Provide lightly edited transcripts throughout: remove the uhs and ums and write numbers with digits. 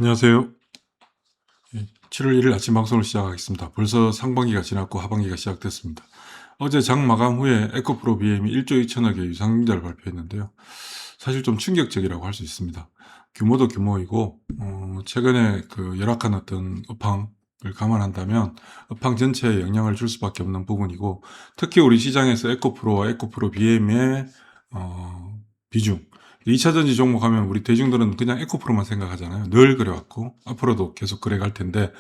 안녕하세요. 7월 1일 아침 방송을 시작하겠습니다. 벌써 상반기가 지났고 하반기가 시작됐습니다. 어제 장 마감 후에 에코프로 BM이 1조 2천억의 유상증자를 발표했는데요. 사실 좀 충격적이라고 할 수 있습니다. 규모도 규모이고 최근에 그 열악한 어떤 업황을 감안한다면 업황 전체에 영향을 줄 수밖에 없는 부분이고, 특히 우리 시장에서 에코프로와 에코프로 BM의 비중, 2차전지 종목 하면 우리 대중들은 그냥 에코프로만 생각하잖아요. 늘 그래왔고 앞으로도 계속 그래 갈 텐데,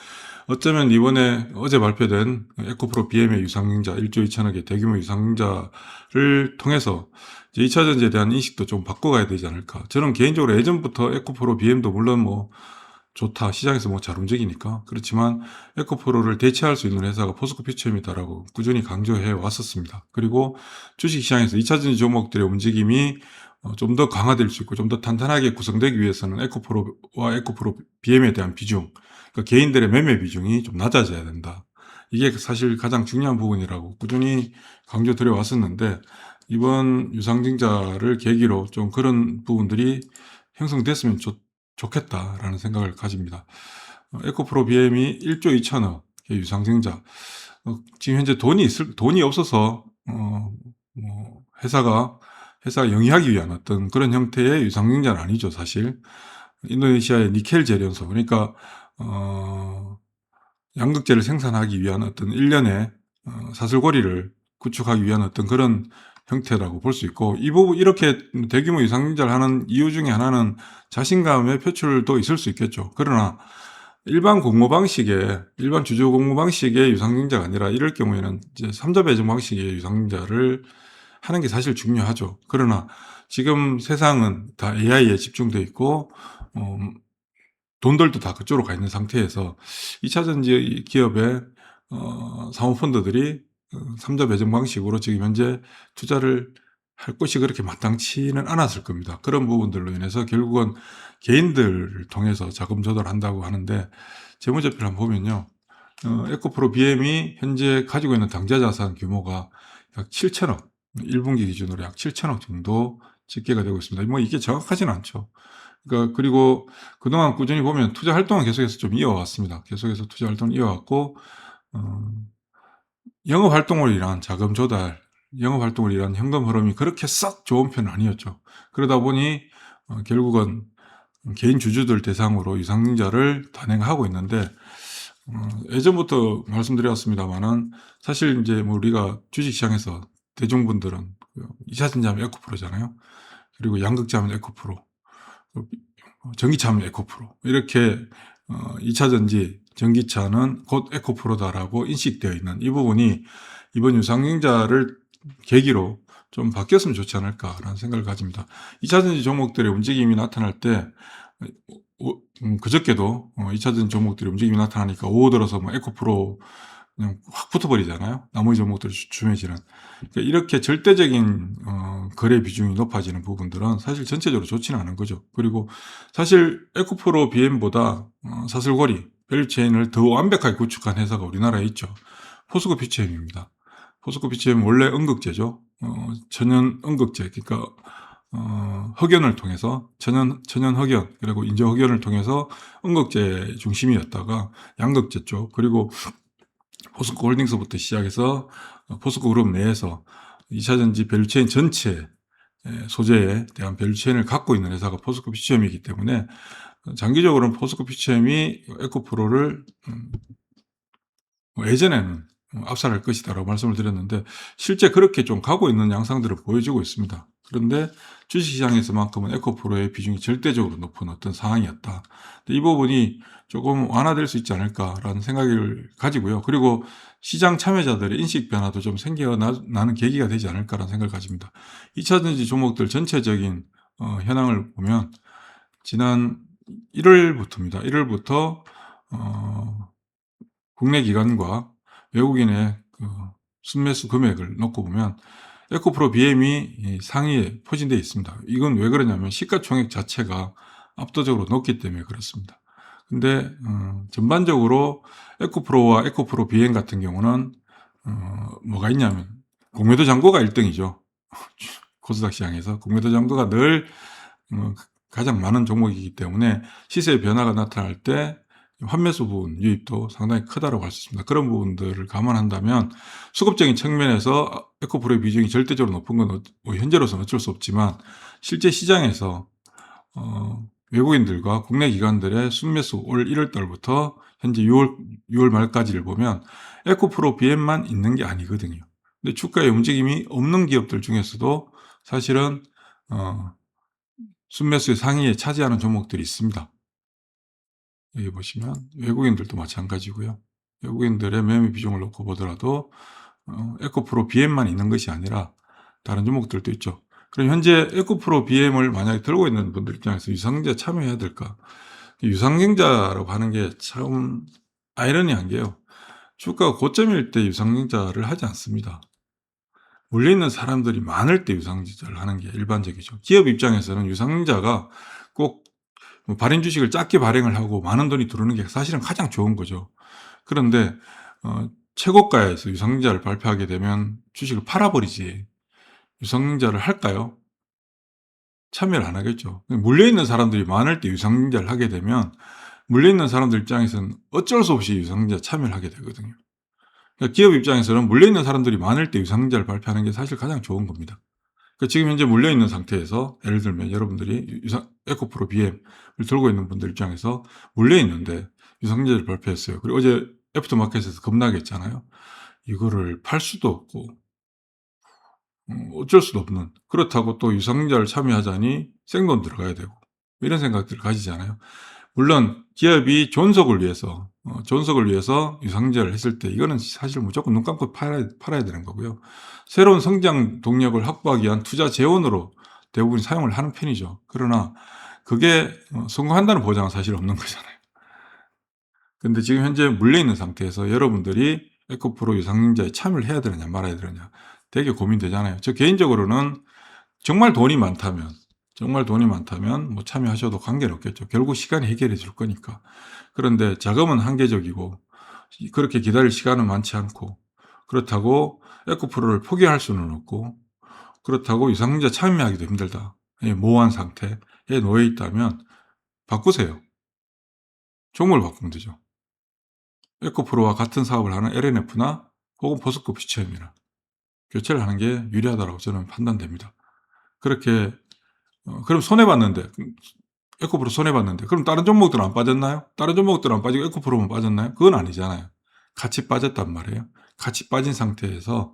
어쩌면 이번에 어제 발표된 에코프로 BM의 유상증자 1조 2천억의 대규모 유상증자를 통해서 이제 2차전지에 대한 인식도 좀 바꿔가야 되지 않을까. 저는 개인적으로 예전부터 에코프로 BM도 물론 뭐 좋다, 시장에서 뭐 잘 움직이니까 그렇지만 에코프로를 대체할 수 있는 회사가 포스코 피처엠이다라고 꾸준히 강조해 왔었습니다. 그리고 주식시장에서 2차전지 종목들의 움직임이 좀 더 강화될 수 있고 좀 더 탄탄하게 구성되기 위해서는 에코프로와 에코프로 BM에 대한 비중, 그러니까 개인들의 매매 비중이 좀 낮아져야 된다. 이게 사실 가장 중요한 부분이라고 꾸준히 강조드려 왔었는데, 이번 유상증자를 계기로 좀 그런 부분들이 형성됐으면 좋겠다라는 생각을 가집니다. 에코프로 BM이 1조 2천억의 유상증자. 지금 현재 돈이 없어서 회사가 영위하기 위한 어떤 그런 형태의 유상증자는 아니죠, 사실. 인도네시아의 니켈 재련소, 그러니까 양극재를 생산하기 위한 어떤 일련의 사슬고리를 구축하기 위한 어떤 그런 형태라고 볼 수 있고, 이 부분 이렇게 대규모 유상증자를 하는 이유 중에 하나는 자신감의 표출도 있을 수 있겠죠. 그러나 일반 주주 공모 방식의 유상증자가 아니라 이럴 경우에는 이제 삼자 배정 방식의 유상증자를 하는 게 사실 중요하죠. 그러나 지금 세상은 다 AI에 집중돼 있고 돈들도 다 그쪽으로 가 있는 상태에서 2차전지 기업의 사모펀드들이 3자 배정 방식으로 지금 현재 투자를 할 것이 그렇게 마땅치는 않았을 겁니다. 그런 부분들로 인해서 결국은 개인들을 통해서 자금 조달한다고 하는데, 재무제표를 한번 보면요. 에코프로 BM이 현재 가지고 있는 당좌 자산 규모가 약 7천억, 1분기 기준으로 약 7천억 정도 집계가 되고 있습니다. 뭐 이게 정확하진 않죠. 그러니까 그리고 그동안 꾸준히 보면 투자 활동은 계속해서 좀 이어왔습니다. 계속해서 투자 활동을 이어왔고, 영업 활동을 위한 자금 조달, 영업 활동을 위한 현금 흐름이 그렇게 썩 좋은 편은 아니었죠. 그러다 보니 결국은 개인 주주들 대상으로 유상증자를 단행하고 있는데, 예전부터 말씀드렸습니다만은 사실 이제 뭐 우리가 주식시장에서 대중분들은 2차전지 하면 에코프로잖아요. 그리고 양극재 하면 에코프로, 전기차 하면 에코프로, 이렇게 2차전지 전기차는 곧 에코프로다라고 인식되어 있는 이 부분이 이번 유상증자를 계기로 좀 바뀌었으면 좋지 않을까라는 생각을 가집니다. 2차전지 종목들의 움직임이 나타날 때 그저께도 2차전지 종목들의 움직임이 나타나니까 오후 들어서 뭐 에코프로 그냥 확 붙어버리잖아요. 나머지 종목들이 주춤해지는. 그러니까 이렇게 절대적인 거래 비중이 높아지는 부분들은 사실 전체적으로 좋지는 않은 거죠. 그리고 사실 에코프로 BM보다 사슬고리, 밸류체인을 더 완벽하게 구축한 회사가 우리나라에 있죠. 포스코 피처엠입니다. 포스코 피처엠 원래 음극재죠. 천연 음극재, 그러니까 흑연을 통해서 천연 흑연, 그리고 인조 흑연을 통해서 음극재 중심이었다가 양극재 쪽, 그리고 포스코 홀딩스부터 시작해서 포스코 그룹 내에서 2차전지 밸류체인 전체 소재에 대한 밸류체인을 갖고 있는 회사가 포스코 피처엠이기 때문에 장기적으로는 포스코 피처엠이 에코프로를 예전에는 압살할 것이다라고 말씀을 드렸는데, 실제 그렇게 좀 가고 있는 양상들을 보여주고 있습니다. 그런데 주식시장에서만큼은 에코프로의 비중이 절대적으로 높은 어떤 상황이었다. 이 부분이 조금 완화될 수 있지 않을까라는 생각을 가지고요. 그리고 시장 참여자들의 인식 변화도 좀 생겨나는 계기가 되지 않을까라는 생각을 가집니다. 2차전지 종목들 전체적인 현황을 보면 지난 1월부터입니다. 1월부터 국내 기관과 외국인의 그 순매수 금액을 놓고 보면 에코프로 BM이 상위에 포진되어 있습니다. 이건 왜 그러냐면 시가총액 자체가 압도적으로 높기 때문에 그렇습니다. 근데 전반적으로 에코프로와 에코프로 BM 같은 경우는 뭐가 있냐면 공매도 잔고가 1등이죠. 코스닥 시장에서 공매도 잔고가 늘 가장 많은 종목이기 때문에 시세의 변화가 나타날 때 환매수 부분 유입도 상당히 크다고 할 수 있습니다. 그런 부분들을 감안한다면 수급적인 측면에서 에코프로의 비중이 절대적으로 높은 건 뭐 현재로서는 어쩔 수 없지만 실제 시장에서 외국인들과 국내 기관들의 순매수 올 1월 달부터 현재 6월 말까지를 보면 에코프로 BM만 있는 게 아니거든요. 근데 주가의 움직임이 없는 기업들 중에서도 사실은 순매수의 상위에 차지하는 종목들이 있습니다. 여기 보시면 외국인들도 마찬가지고요. 외국인들의 매매 비중을 놓고 보더라도 에코프로 BM만 있는 것이 아니라 다른 종목들도 있죠. 그럼 현재 에코프로 BM을 만약에 들고 있는 분들 입장에서 유상증자 참여해야 될까? 유상증자라고 하는 게 참 아이러니한 게요. 주가가 고점일 때 유상증자를 하지 않습니다. 물려있는 사람들이 많을 때 유상증자를 하는 게 일반적이죠. 기업 입장에서는 유상증자가 꼭 발행 주식을 작게 발행을 하고 많은 돈이 들어오는 게 사실은 가장 좋은 거죠. 그런데 최고가에서 유상증자를 발표하게 되면 주식을 팔아버리지 유상증자를 할까요? 참여를 안 하겠죠. 물려있는 사람들이 많을 때 유상증자를 하게 되면 물려있는 사람들 입장에서는 어쩔 수 없이 유상증자 참여를 하게 되거든요. 그러니까 기업 입장에서는 물려있는 사람들이 많을 때 유상증자를 발표하는 게 사실 가장 좋은 겁니다. 그러니까 지금 현재 물려있는 상태에서 예를 들면 여러분들이 에코프로 BM을 들고 있는 분들 입장에서 물려있는데 유상증자를 발표했어요. 그리고 어제 애프터마켓에서 급락이 했잖아요. 이거를 팔 수도 없고 어쩔 수도 없는, 그렇다고 또 유상증자를 참여하자니 생돈 들어가야 되고 이런 생각들을 가지잖아요. 물론 기업이 존속을 위해서 유상증자를 했을 때 이거는 사실 무조건 눈 감고 팔아야 되는 거고요. 새로운 성장 동력을 확보하기 위한 투자 재원으로 대부분 사용을 하는 편이죠. 그러나 그게 성공한다는 보장은 사실 없는 거잖아요. 근데 지금 현재 물려있는 상태에서 여러분들이 에코프로 유상증자에 참여를 해야 되느냐 말아야 되느냐 되게 고민되잖아요. 저 개인적으로는 정말 돈이 많다면 뭐 참여하셔도 관계는 없겠죠. 결국 시간이 해결해 줄 거니까. 그런데 자금은 한계적이고 그렇게 기다릴 시간은 많지 않고 그렇다고 에코프로를 포기할 수는 없고 그렇다고 유상증자 참여하기도 힘들다. 모호한 상태에 놓여 있다면 바꾸세요. 종목을 바꾸면 되죠. 에코프로와 같은 사업을 하는 LNF나 혹은 포스코 퓨처엠이나 교체를 하는 게 유리하다고 저는 판단됩니다. 그렇게 그럼 손해봤는데 에코프로 손해봤는데 그럼 다른 종목들은 안 빠졌나요? 다른 종목들은 안 빠지고 에코프로만 빠졌나요? 그건 아니잖아요. 같이 빠졌단 말이에요. 같이 빠진 상태에서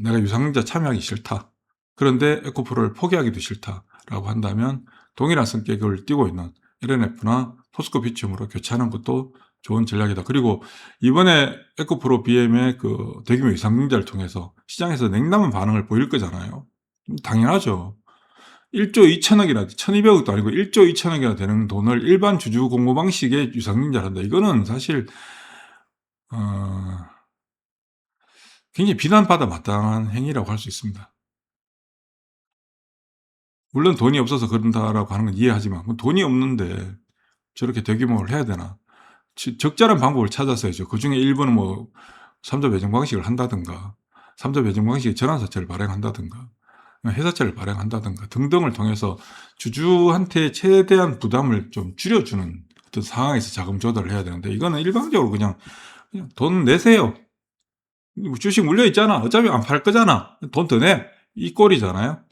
내가 유상증자 참여하기 싫다. 그런데 에코프로를 포기하기도 싫다라고 한다면 동일한 성격을 띠고 있는 LNF나 포스코 퓨처엠으로 교체하는 것도 좋은 전략이다. 그리고 이번에 에코프로 BM의 그 대규모 유상증자를 통해서 시장에서 냉담한 반응을 보일 거잖아요. 당연하죠. 1조 2천억이나 1200억도 아니고 1조 2천억이나 되는 돈을 일반 주주 공모 방식의 유상증자를 한다. 이거는 사실 굉장히 비난받아 마땅한 행위라고 할 수 있습니다. 물론 돈이 없어서 그런다라고 하는 건 이해하지만 돈이 없는데 저렇게 대규모를 해야 되나. 적절한 방법을 찾았어야죠. 그중에 일부는 뭐 3자 배정 방식을 한다든가 3자 배정 방식의 전환사채를 발행한다든가 회사채를 발행한다든가 등등을 통해서 주주한테 최대한 부담을 좀 줄여주는 어떤 상황에서 자금 조달을 해야 되는데 이거는 일방적으로 그냥 돈 내세요. 주식 물려있잖아. 어차피 안 팔 거잖아. 돈 더 내. 이 꼴이잖아요.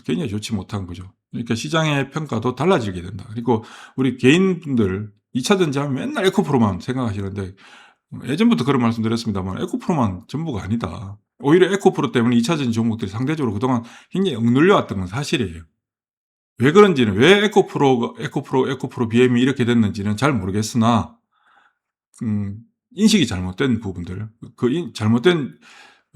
굉장히 좋지 못한 거죠. 그러니까 시장의 평가도 달라지게 된다. 그리고 우리 개인분들 2차전지 하면 맨날 에코프로만 생각하시는데 예전부터 그런 말씀 드렸습니다만 에코프로만 전부가 아니다. 오히려 에코프로 때문에 2차전지 종목들이 상대적으로 그동안 굉장히 억눌려왔던 건 사실이에요. 왜 그런지는 왜 에코프로 BM이 이렇게 됐는지는 잘 모르겠으나 인식이 잘못된 부분들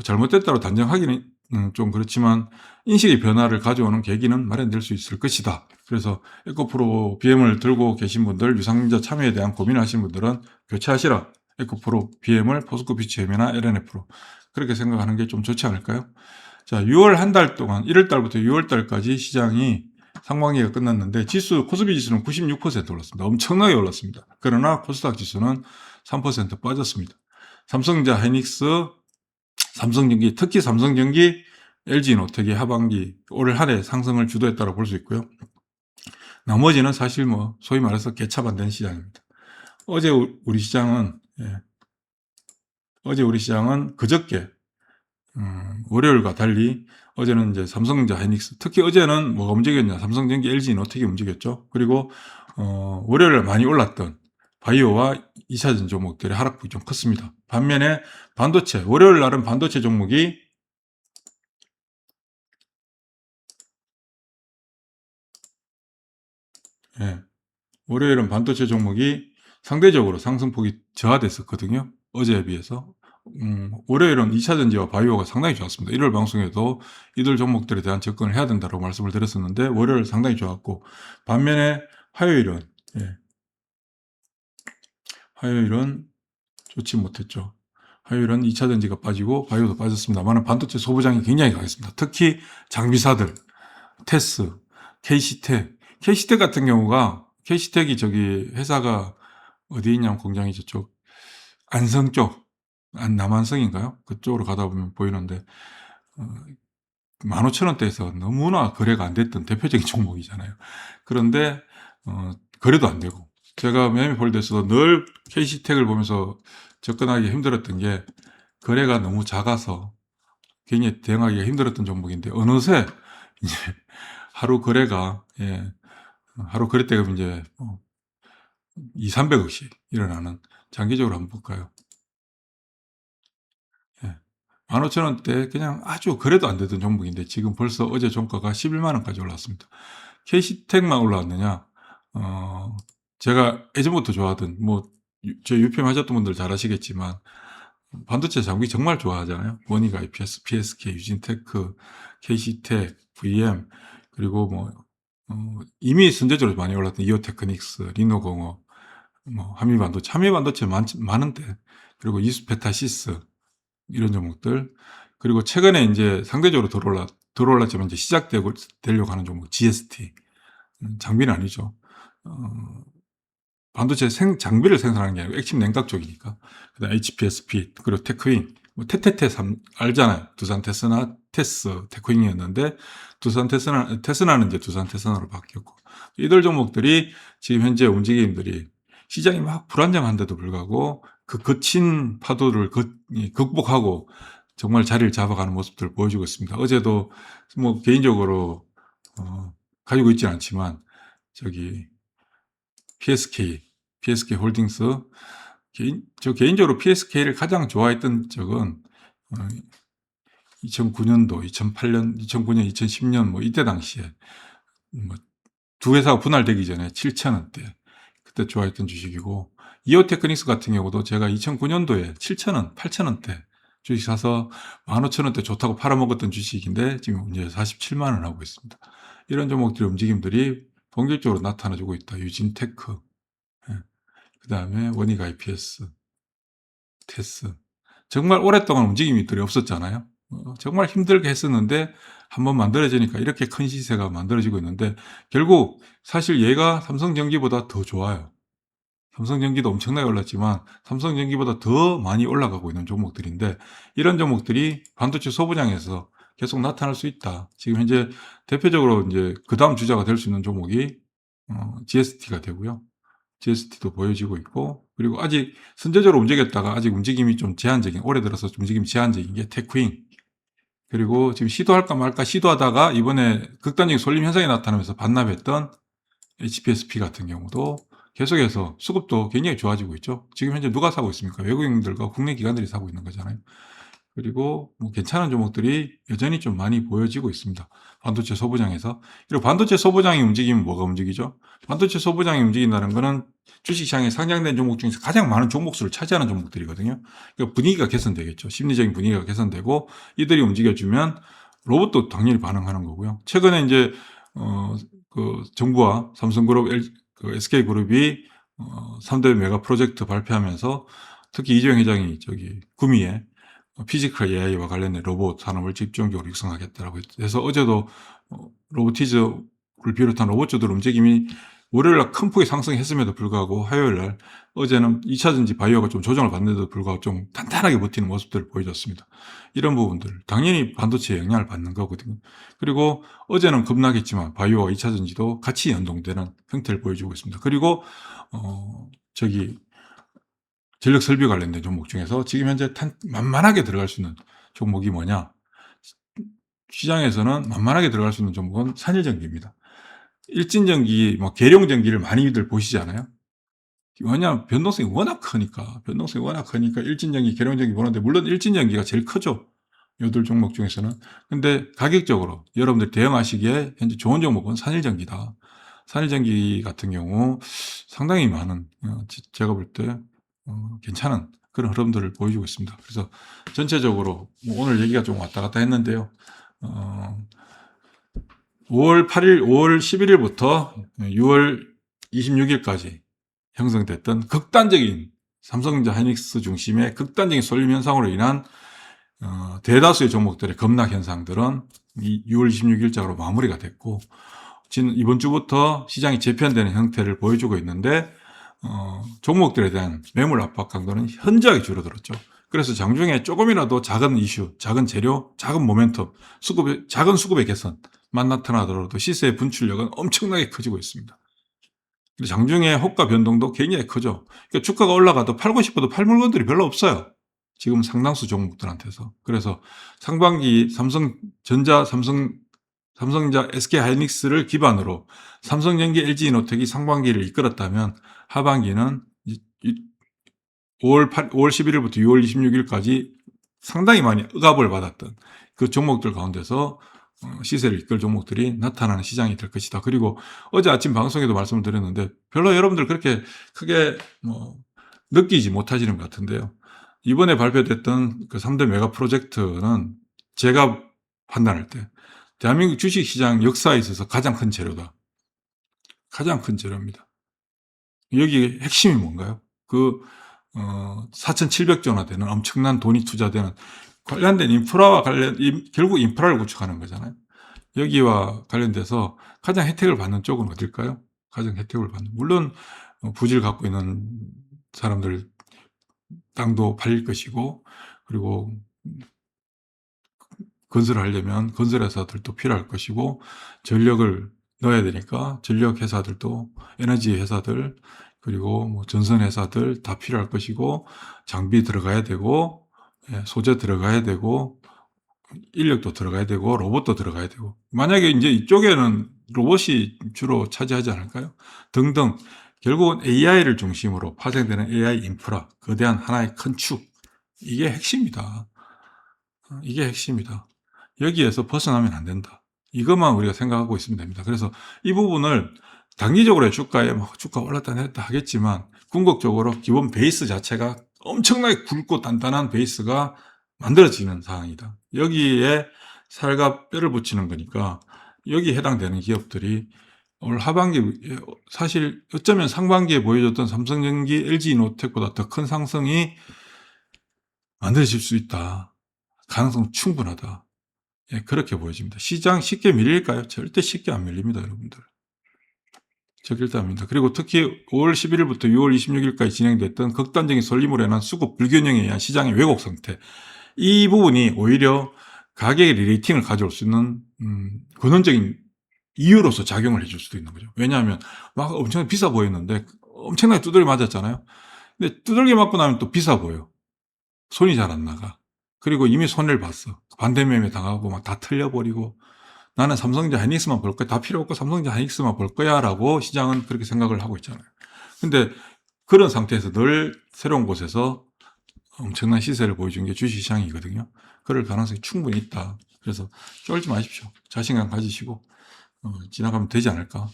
잘못됐다고 단정하기는 좀 그렇지만 인식의 변화를 가져오는 계기는 마련될 수 있을 것이다. 그래서 에코프로 BM을 들고 계신 분들 유상증자 참여에 대한 고민을 하시는 분들은 교체하시라. 에코프로 BM을 포스코 퓨처엠이나 LNF로 그렇게 생각하는 게 좀 좋지 않을까요? 자, 6월 한 달 동안 1월 달부터 6월 달까지 시장이 상반기가 끝났는데 코스피 지수는 96% 올랐습니다. 엄청나게 올랐습니다. 그러나 코스닥 지수는 3% 빠졌습니다. 삼성전자, 하이닉스, 삼성전기, 특히 삼성전기 LG노텍이 하반기 올 한 해 상승을 주도했다고 볼 수 있고요. 나머지는 사실 뭐 소위 말해서 개차반된 시장입니다. 어제 우리 시장은 그저께 월요일과 달리 어제는 이제 삼성전자, 하이닉스, 특히 어제는 뭐가 움직였냐? 삼성전기, LG노텍이 움직였죠. 그리고 월요일에 많이 올랐던 바이오와 2차전 종목들의 하락폭이 좀 컸습니다. 반면에 반도체, 월요일 날은 반도체 종목이 월요일은 반도체 종목이 상대적으로 상승폭이 저하됐었거든요. 어제에 비해서. 월요일은 2차전지와 바이오가 상당히 좋았습니다. 1월 방송에도 이들 종목들에 대한 접근을 해야 된다고 말씀을 드렸었는데 월요일 상당히 좋았고, 반면에 화요일은 좋지 못했죠. 화요일은 2차전지가 빠지고 바이오도 빠졌습니다만 반도체 소부장이 굉장히 강했습니다. 특히 장비사들, 테스, KC텍 같은 경우가, KC텍이 저기 회사가 어디에 있냐면 공장이 저쪽 안성 쪽, 남안성인가요? 그쪽으로 가다 보면 보이는데 15,000원대에서 너무나 거래가 안 됐던 대표적인 종목이잖아요. 그런데 거래도 안 되고, 제가 매매폴드에서도 늘 KC텍을 보면서 접근하기 힘들었던 게 거래가 너무 작아서 굉장히 대응하기가 힘들었던 종목인데, 어느새 이제 하루 거래가 하루 거래대금 이제 200~300억씩 일어나는, 장기적으로 한번 볼까요? 15,000원대 그냥 아주 거래도 안 되던 종목인데 지금 벌써 어제 종가가 11만 원까지 올랐습니다. KC텍만 올라왔느냐? 제가 예전부터 좋아하던, 저 UPM 하셨던 분들 잘 아시겠지만 반도체 장비 정말 좋아하잖아요. 원익 IPS, PSK, 유진테크, KC텍, VM, 그리고 이미 선제적으로 많이 올랐던 이오테크닉스, 리노공업, 한미반도체 많은데, 그리고 이수페타시스, 이런 종목들, 그리고 최근에 이제 상대적으로 들어올랐지만 이제 시작되려고 하는 종목 GST, 장비는 아니죠. 반도체 장비를 생산하는 게 아니고 액침 냉각 쪽이니까. 그다음 HPSP, 그리고 테크윈, 테테테 알잖아요. 두산 테스나, 테스, 테크윈이었는데 테스나는 이제 두산 테스나로 바뀌었고, 이들 종목들이 지금 현재 움직임들이 시장이 막 불안정한데도 불구하고 그 거친 파도를 극복하고 정말 자리를 잡아가는 모습들을 보여주고 있습니다. 어제도 개인적으로 가지고 있지는 않지만 저기 PSK 홀딩스, 저 개인적으로 PSK를 가장 좋아했던 적은 2009년도, 2008년, 2009년, 2010년 이때 당시에 두 회사가 분할되기 전에 7,000원대 그때 좋아했던 주식이고, 이오테크닉스 같은 경우도 제가 2009년도에 7,000원, 8,000원대 주식 사서 15,000원대 좋다고 팔아먹었던 주식인데 지금 이제 47만 원 하고 있습니다. 이런 종목들의 움직임들이 본격적으로 나타나주고 있다. 유진테크, 그다음에 원익 IPS, 테스. 정말 오랫동안 움직임들이 없었잖아요. 정말 힘들게 했었는데 한번 만들어지니까 이렇게 큰 시세가 만들어지고 있는데, 결국 사실 얘가 삼성전기보다 더 좋아요. 삼성전기도 엄청나게 올랐지만 삼성전기보다 더 많이 올라가고 있는 종목들인데, 이런 종목들이 반도체 소부장에서 계속 나타날 수 있다. 지금 현재 대표적으로 이제 그 다음 주자가 될 수 있는 종목이 GST가 되고요. GST도 보여지고 있고, 그리고 아직 선제적으로 움직였다가 아직 움직임이 좀 제한적인, 올해 들어서 움직임이 제한적인 게 테크윈. 그리고 지금 시도할까 말까 시도하다가 이번에 극단적인 솔림 현상이 나타나면서 반납했던 HPSP 같은 경우도 계속해서 수급도 굉장히 좋아지고 있죠. 지금 현재 누가 사고 있습니까? 외국인들과 국내 기관들이 사고 있는 거잖아요. 그리고 괜찮은 종목들이 여전히 좀 많이 보여지고 있습니다. 반도체 소부장에서. 그리고 반도체 소부장이 움직이면 뭐가 움직이죠? 반도체 소부장이 움직인다는 거는 주식시장에 상장된 종목 중에서 가장 많은 종목수를 차지하는 종목들이거든요. 그러니까 분위기가 개선되겠죠. 심리적인 분위기가 개선되고 이들이 움직여주면 로봇도 당연히 반응하는 거고요. 최근에 이제 그 정부와 삼성그룹, SK그룹이 3대 메가 프로젝트 발표하면서 특히 이재용 회장이 구미에 피지컬 AI와 관련된 로봇 산업을 집중적으로 육성하겠다라고 해서 어제도 로보티즈를 비롯한 로봇주들 움직임이 월요일날 큰 폭의 상승했음에도 불구하고 화요일날 어제는 2차전지 바이오가 좀 조정을 받는데도 불구하고 좀 단단하게 버티는 모습들을 보여줬습니다. 이런 부분들 당연히 반도체에 영향을 받는 거거든요. 그리고 어제는 급락했지만 바이오와 2차전지도 같이 연동되는 형태를 보여주고 있습니다. 그리고 전력 설비 관련된 종목 중에서 지금 현재 만만하게 들어갈 수 있는 종목이 뭐냐? 시장에서는 만만하게 들어갈 수 있는 종목은 산일전기입니다. 일진전기, 계룡전기를 많이들 보시지 않아요? 왜냐하면 변동성이 워낙 크니까 일진전기, 계룡전기 보는데, 물론 일진전기가 제일 크죠. 요들 종목 중에서는. 근데 가격적으로 여러분들 대응하시기에 현재 좋은 종목은 산일전기다. 산일전기 같은 경우 상당히 많은, 제가 볼 때 괜찮은 그런 흐름들을 보여주고 있습니다. 그래서 전체적으로 오늘 얘기가 좀 왔다 갔다 했는데요. 5월 11일부터 6월 26일까지 형성됐던 극단적인 삼성전자 하이닉스 중심의 극단적인 쏠림 현상으로 인한 대다수의 종목들의 급락 현상들은 6월 26일자로 마무리가 됐고, 이번 주부터 시장이 재편되는 형태를 보여주고 있는데, 종목들에 대한 매물 압박 강도는 현저하게 줄어들었죠. 그래서 장중에 조금이라도 작은 이슈, 작은 재료, 작은 모멘텀, 작은 수급의 개선만 나타나더라도 시세의 분출력은 엄청나게 커지고 있습니다. 장중에 호가 변동도 굉장히 크죠. 그러니까 주가가 올라가도 팔고 싶어도 팔 물건들이 별로 없어요. 지금 상당수 종목들한테서. 그래서 상반기 삼성전자, SK 하이닉스를 기반으로 삼성전기, LG이노텍이 상반기를 이끌었다면 하반기는 5월 11일부터 6월 26일까지 상당히 많이 억압을 받았던 그 종목들 가운데서 시세를 이끌 종목들이 나타나는 시장이 될 것이다. 그리고 어제 아침 방송에도 말씀을 드렸는데 별로 여러분들 그렇게 크게 느끼지 못하시는 것 같은데요. 이번에 발표됐던 그 3대 메가 프로젝트는 제가 판단할 때 대한민국 주식시장 역사에 있어서 가장 큰 재료다. 가장 큰 재료입니다. 여기 핵심이 뭔가요? 4,700조 원나 되는 엄청난 돈이 투자되는 관련된 결국 인프라를 구축하는 거잖아요. 여기와 관련돼서 가장 혜택을 받는 쪽은 어딜까요? 가장 혜택을 받는. 물론, 부지를 갖고 있는 사람들 땅도 팔릴 것이고, 그리고 건설을 하려면 건설회사들도 필요할 것이고, 전력을 넣어야 되니까 전력 회사들도, 에너지 회사들, 그리고 전선 회사들 다 필요할 것이고, 장비 들어가야 되고, 소재 들어가야 되고, 인력도 들어가야 되고, 로봇도 들어가야 되고. 만약에 이제 이쪽에는 로봇이 주로 차지하지 않을까요? 등등. 결국은 AI를 중심으로 파생되는 AI 인프라, 거대한 하나의 큰 축. 이게 핵심이다. 이게 핵심이다. 여기에서 벗어나면 안 된다. 이것만 우리가 생각하고 있으면 됩니다. 그래서 이 부분을 단기적으로 주가에 주가 올랐다 내렸다 하겠지만 궁극적으로 기본 베이스 자체가 엄청나게 굵고 단단한 베이스가 만들어지는 상황이다. 여기에 살과 뼈를 붙이는 거니까 여기에 해당되는 기업들이 올 하반기, 사실 어쩌면 상반기에 보여줬던 삼성전기, LG이노텍보다 더 큰 상승이 만들어질 수 있다. 가능성 충분하다. 그렇게 보여집니다. 시장 쉽게 밀릴까요? 절대 쉽게 안 밀립니다, 여러분들. 절대 안 밀립니다. 그리고 특히 5월 11일부터 6월 26일까지 진행됐던 극단적인 쏠림으로 인한 수급 불균형에 의한 시장의 왜곡 상태. 이 부분이 오히려 가격의 리레이팅을 가져올 수 있는 근원적인 이유로서 작용을 해줄 수도 있는 거죠. 왜냐하면 막 엄청 비싸 보였는데 엄청나게 두들겨 맞았잖아요. 근데 두들겨 맞고 나면 또 비싸 보여. 손이 잘 안 나가. 그리고 이미 손해를 봤어. 반대 매매 당하고 막 다 틀려버리고 나는 삼성전자 하이닉스만 볼 거야. 다 필요 없고 삼성전자 하이닉스만 볼 거야 라고 시장은 그렇게 생각을 하고 있잖아요. 근데 그런 상태에서 늘 새로운 곳에서 엄청난 시세를 보여준 게 주식시장이거든요. 그럴 가능성이 충분히 있다. 그래서 쫄지 마십시오. 자신감 가지시고 지나가면 되지 않을까.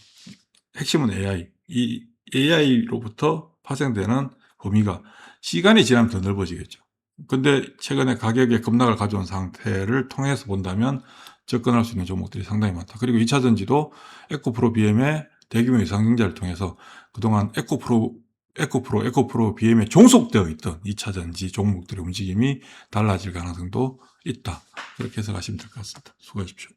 핵심은 AI. 이 AI로부터 파생되는 범위가 시간이 지나면 더 넓어지겠죠. 근데 최근에 가격의 급락을 가져온 상태를 통해서 본다면 접근할 수 있는 종목들이 상당히 많다. 그리고 2차전지도 에코프로 BM의 대규모 유상증자를 통해서 그동안 에코프로 BM에 종속되어 있던 2차전지 종목들의 움직임이 달라질 가능성도 있다. 그렇게 해석하시면 될 것 같습니다. 수고하십시오.